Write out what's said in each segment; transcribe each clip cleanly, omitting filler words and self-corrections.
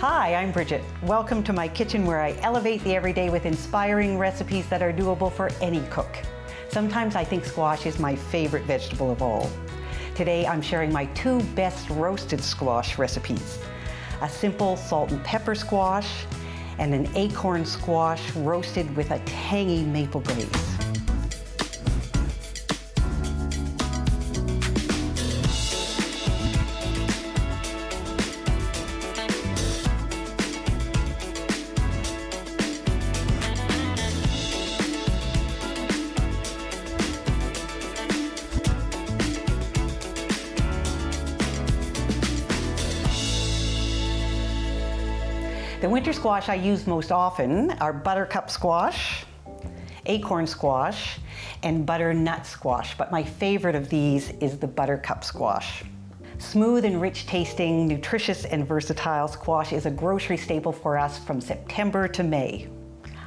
Hi, I'm Bridget. Welcome to my kitchen where I elevate the everyday with inspiring recipes that are doable for any cook. Sometimes I think squash is my favorite vegetable of all. Today I'm sharing my two best roasted squash recipes. A simple salt and pepper squash and an acorn squash roasted with a tangy maple glaze. The winter squash I use most often are buttercup squash, acorn squash, and butternut squash, but my favorite of these is the buttercup squash. Smooth and rich tasting, nutritious and versatile squash is a grocery staple for us from September to May.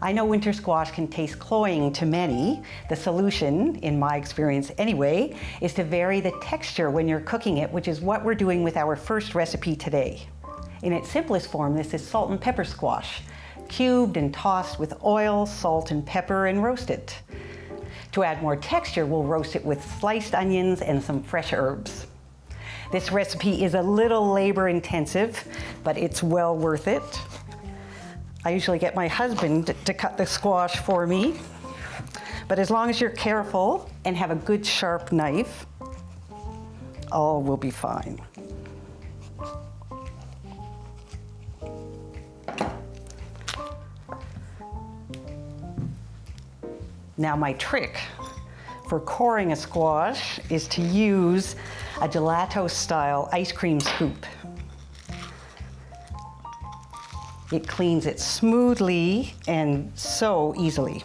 I know winter squash can taste cloying to many. The solution, in my experience anyway, is to vary the texture when you're cooking it, which is what we're doing with our first recipe today. In its simplest form, this is salt and pepper squash, cubed and tossed with oil, salt, and pepper and roasted. To add more texture, we'll roast it with sliced onions and some fresh herbs. This recipe is a little labor intensive, but it's well worth it. I usually get my husband to cut the squash for me, but as long as you're careful and have a good sharp knife, all will be fine. Now my trick for coring a squash is to use a gelato-style ice cream scoop. It cleans it smoothly and so easily.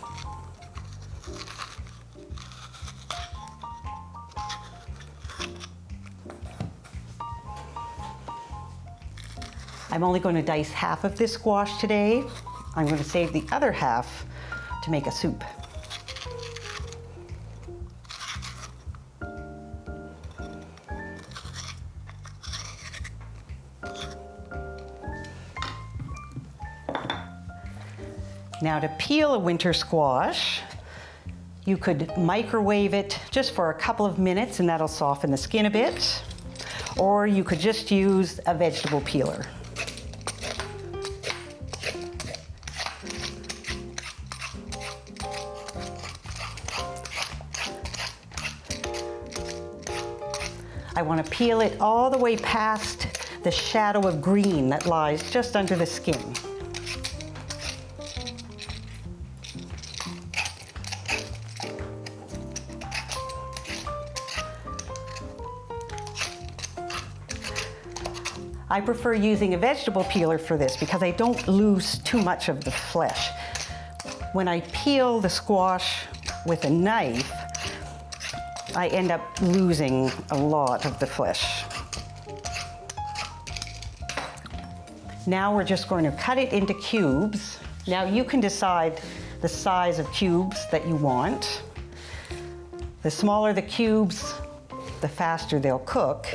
I'm only going to dice half of this squash today. I'm going to save the other half to make a soup. Now to peel a winter squash, you could microwave it just for a couple of minutes and that'll soften the skin a bit, or you could just use a vegetable peeler. I want to peel it all the way past the shadow of green that lies just under the skin. I prefer using a vegetable peeler for this because I don't lose too much of the flesh. When I peel the squash with a knife, I end up losing a lot of the flesh. Now we're just going to cut it into cubes. Now you can decide the size of cubes that you want. The smaller the cubes, the faster they'll cook.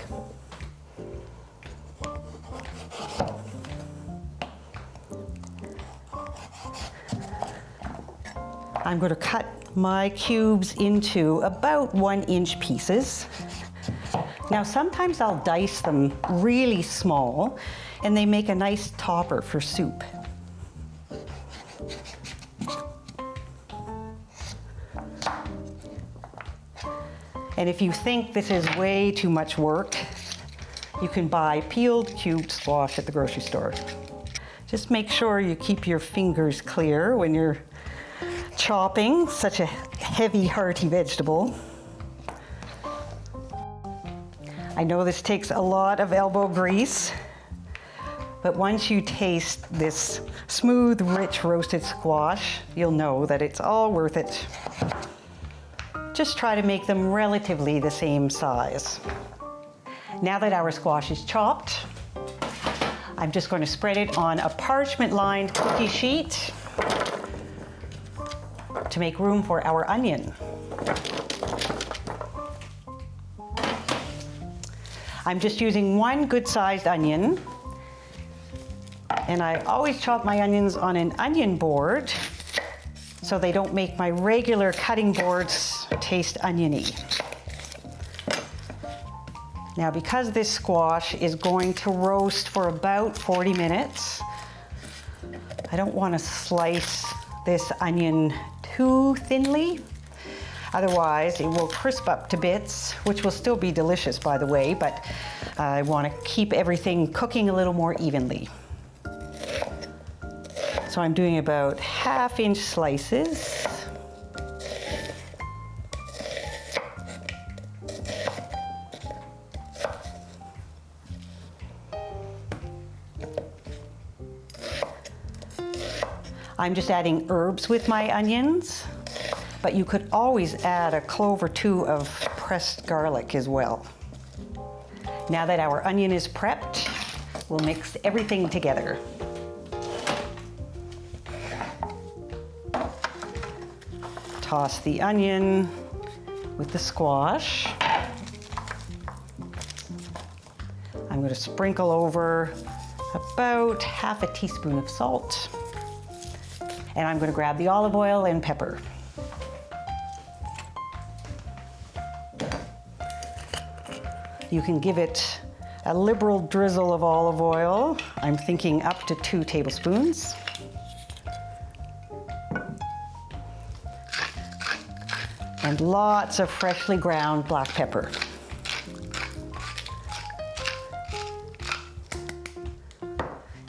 I'm going to cut my cubes into about 1-inch pieces. Now sometimes I'll dice them really small and they make a nice topper for soup. And if you think this is way too much work, you can buy peeled cubed squash at the grocery store. Just make sure you keep your fingers clear when you're chopping such a heavy, hearty vegetable. I know this takes a lot of elbow grease, but once you taste this smooth, rich roasted squash, you'll know that it's all worth it. Just try to make them relatively the same size. Now that our squash is chopped, I'm just going to spread it on a parchment-lined cookie sheet to make room for our onion. I'm just using one good-sized onion And I always chop my onions on an onion board so they don't make my regular cutting boards taste oniony. Now, because this squash is going to roast for about 40 minutes, I don't want to slice this onion too thinly. Otherwise, it will crisp up to bits, which will still be delicious, by the way, but I want to keep everything cooking a little more evenly. So I'm doing about 1/2-inch slices. I'm just adding herbs with my onions, but you could always add a clove or two of pressed garlic as well. Now that our onion is prepped, we'll mix everything together. Toss the onion with the squash. I'm going to sprinkle over about 1/2 teaspoon of salt. And I'm going to grab the olive oil and pepper. You can give it a liberal drizzle of olive oil. I'm thinking up to 2 tablespoons. And lots of freshly ground black pepper.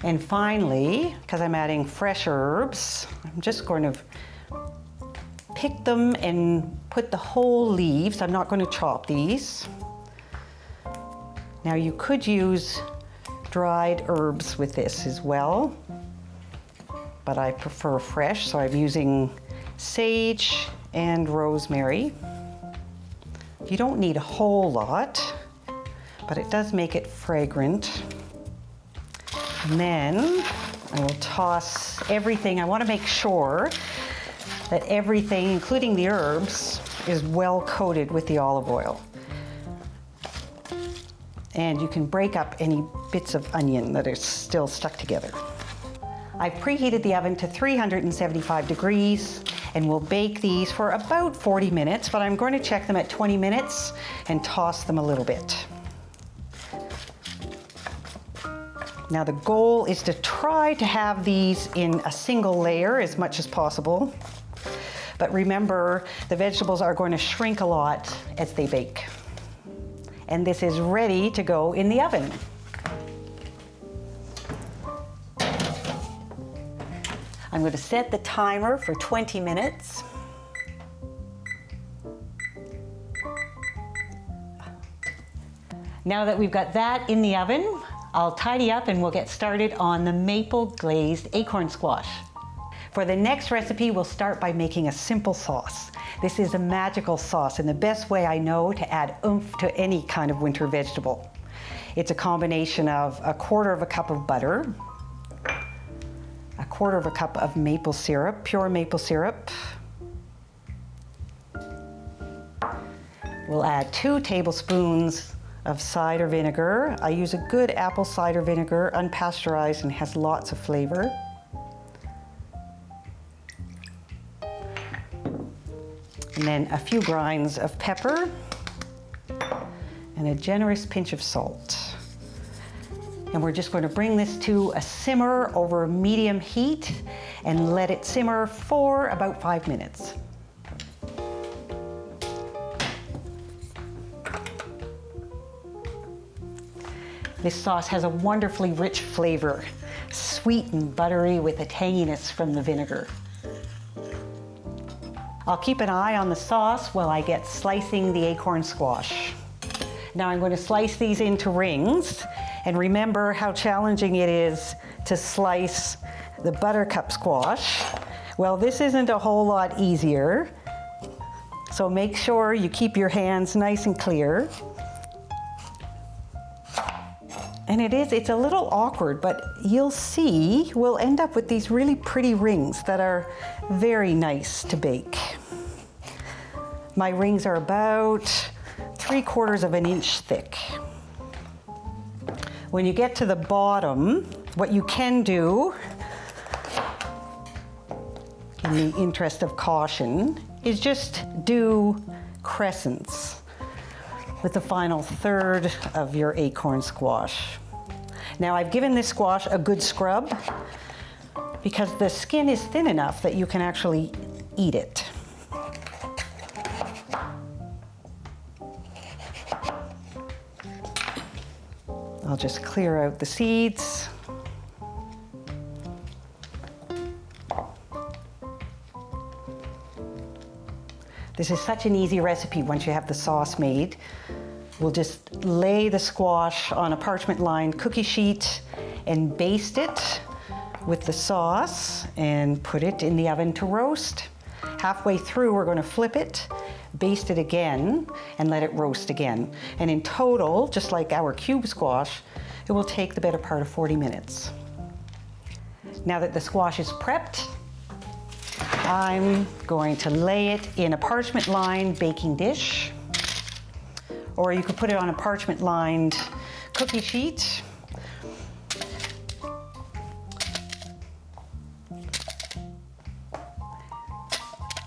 And finally, because I'm adding fresh herbs, I'm just going to pick them and put the whole leaves. I'm not going to chop these. Now you could use dried herbs with this as well, but I prefer fresh, so I'm using sage and rosemary. You don't need a whole lot, but it does make it fragrant. And then I will toss everything. I want to make sure that everything, including the herbs, is well coated with the olive oil. And you can break up any bits of onion that are still stuck together. I've preheated the oven to 375 degrees and we'll bake these for about 40 minutes, but I'm going to check them at 20 minutes and toss them a little bit. Now the goal is to try to have these in a single layer as much as possible. But remember, the vegetables are going to shrink a lot as they bake. And this is ready to go in the oven. I'm going to set the timer for 20 minutes. Now that we've got that in the oven, I'll tidy up and we'll get started on the maple glazed acorn squash. For the next recipe, we'll start by making a simple sauce. This is a magical sauce and the best way I know to add oomph to any kind of winter vegetable. It's a combination of 1/4 cup of butter, 1/4 cup of maple syrup, pure maple syrup. We'll add 2 tablespoons of cider vinegar. I use a good apple cider vinegar, unpasteurized and has lots of flavor. And then a few grinds of pepper and a generous pinch of salt. And we're just going to bring this to a simmer over medium heat and let it simmer for about 5 minutes. This sauce has a wonderfully rich flavor, sweet and buttery with a tanginess from the vinegar. I'll keep an eye on the sauce while I get slicing the acorn squash. Now I'm going to slice these into rings, and remember how challenging it is to slice the buttercup squash. Well, this isn't a whole lot easier, so make sure you keep your hands nice and clear. And it's a little awkward, but you'll see we'll end up with these really pretty rings that are very nice to bake. My rings are about 3/4 of an inch thick. When you get to the bottom, What you can do, in the interest of caution, is just do crescents with the final third of your acorn squash. Now I've given this squash a good scrub because the skin is thin enough that you can actually eat it. I'll just clear out the seeds. This is such an easy recipe once you have the sauce made. We'll just lay the squash on a parchment-lined cookie sheet and baste it with the sauce and put it in the oven to roast. Halfway through, we're going to flip it, baste it again, and let it roast again. And in total, just like our cube squash, it will take the better part of 40 minutes. Now that the squash is prepped, I'm going to lay it in a parchment-lined baking dish, or you could put it on a parchment-lined cookie sheet.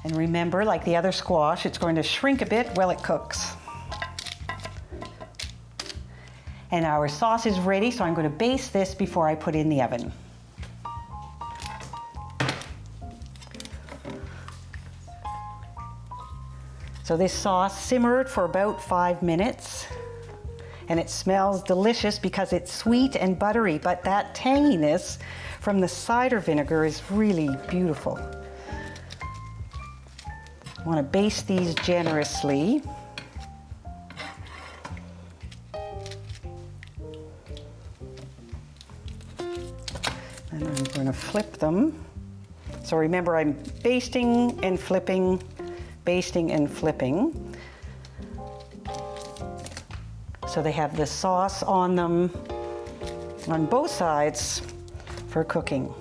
And remember, like the other squash, it's going to shrink a bit while it cooks. And our sauce is ready, so I'm going to baste this before I put it in the oven. So this sauce simmered for about 5 minutes, and it smells delicious because it's sweet and buttery, but that tanginess from the cider vinegar is really beautiful. I want to baste these generously. And I'm going to flip them. So remember, I'm basting and flipping, basting and flipping. So they have the sauce on them on both sides for cooking.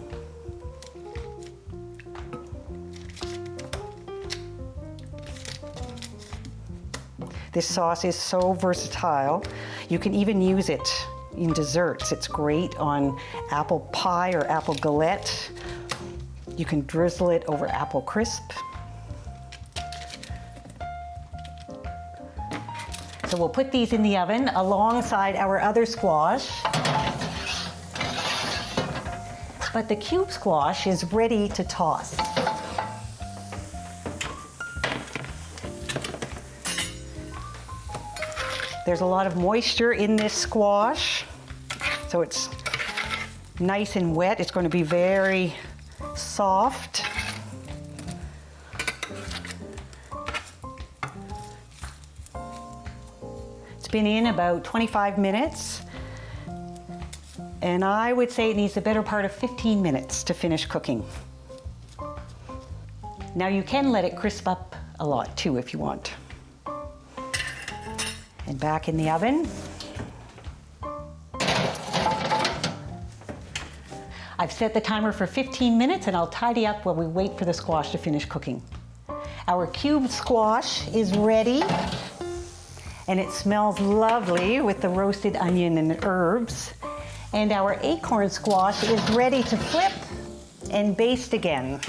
This sauce is so versatile. You can even use it in desserts. It's great on apple pie or apple galette. You can drizzle it over apple crisp. So we'll put these in the oven alongside our other squash. But the cube squash is ready to toss. There's a lot of moisture in this squash, so it's nice and wet. It's going to be very soft. It's been in about 25 minutes, and I would say it needs the better part of 15 minutes to finish cooking. Now you can let it crisp up a lot too if you want. And back in the oven. I've set the timer for 15 minutes and I'll tidy up while we wait for the squash to finish cooking. Our cube squash is ready and it smells lovely with the roasted onion and herbs. And our acorn squash is ready to flip and baste again.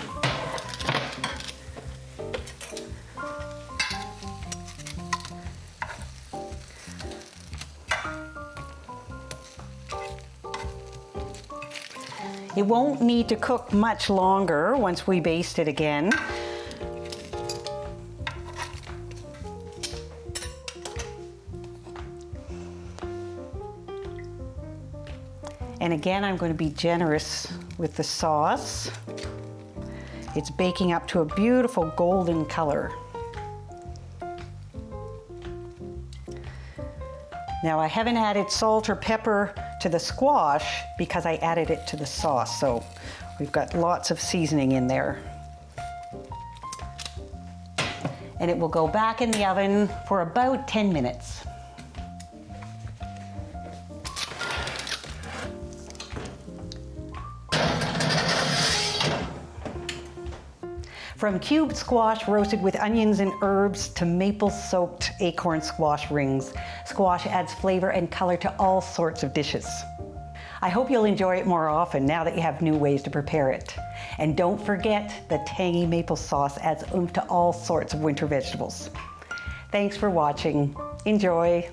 It won't need to cook much longer once we baste it again. And again, I'm going to be generous with the sauce. It's baking up to a beautiful golden color. Now I haven't added salt or pepper to the squash because I added it to the sauce, so we've got lots of seasoning in there. And it will go back in the oven for about 10 minutes. From cubed squash roasted with onions and herbs to maple-soaked acorn squash rings, squash adds flavor and color to all sorts of dishes. I hope you'll enjoy it more often now that you have new ways to prepare it. And don't forget, the tangy maple sauce adds oomph to all sorts of winter vegetables. Thanks for watching. Enjoy.